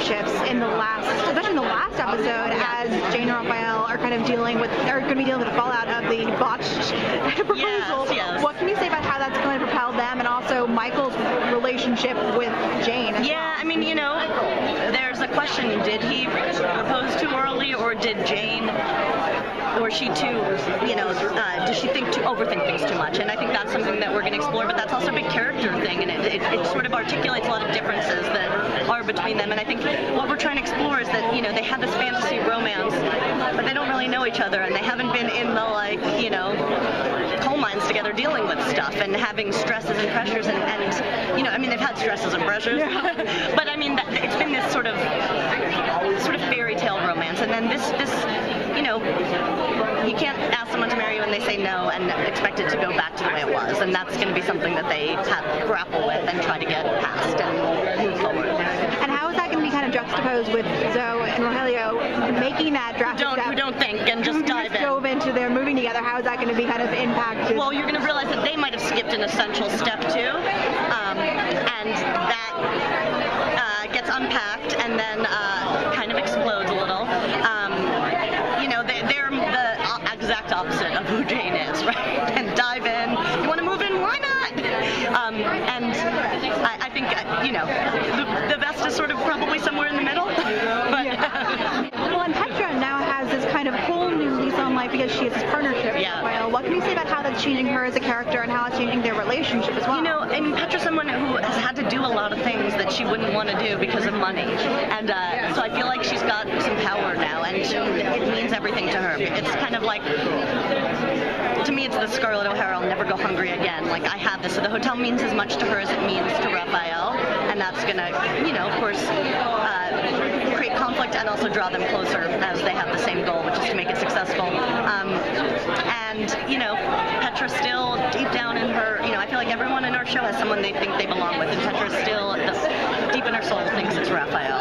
relationships in the last, especially in the last episode, as Jane and Raphael are kind of dealing with, are going to be dealing with the fallout of the botched proposal. Yes. What can you say about how that's going to propel them, and also Michael's relationship with Jane as well? I mean, there's a question, did he propose too early, or did Jane, or she too, does she overthink things too much? And I think that's something that we're going to explore, but that's also a big character thing, and it sort of articulates a lot of differences that are between them. And I think what we're trying to explore is that, they have this fantasy romance, but they don't really know each other, and they haven't been in the, coal mines together dealing with stuff and having stresses and pressures, and they've had stresses and pressures, but I mean, it's been this sort of fairy tale romance, and then this you can't ask someone to marry you and they say no and expect it to go back to the way it was, and that's going to be something that they have to grapple with and try to get past and move forward. And how is that going to be kind of juxtaposed with Zoe and Rogelio making that drastic step? We don't think, and just dive in. Dove into their moving together. How is that going to be kind of impacted? Well, you're going to realize that they might have skipped an essential step too, and that gets unpacked and then kind of explodes a little. They're the exact opposite of who Jane is, right? And dive in. You want to move in? Why not? And I think, the best is sort of probably somewhere in the middle. But well, and Petra now has this kind of whole new lease on life because she has this partnership with Raphael. What can you say about how that's changing her as a character and how it's changing their relationship as well? Petra's someone who has had to do a lot of things that she wouldn't want to do because of money. And so I feel like she's got some power now, and it means everything to her. It's kind of like, to me, it's the Scarlett O'Hara, I'll never go hungry again. Like, I have this. So the hotel means as much to her as it means to Raphael, and that's going to, of course, create conflict and also draw them closer as they have the same goal, which is to make it successful. Petra still, deep down in her, I feel like everyone in our show has someone they think they belong with, and Petra still, deep in her soul, thinks it's Raphael.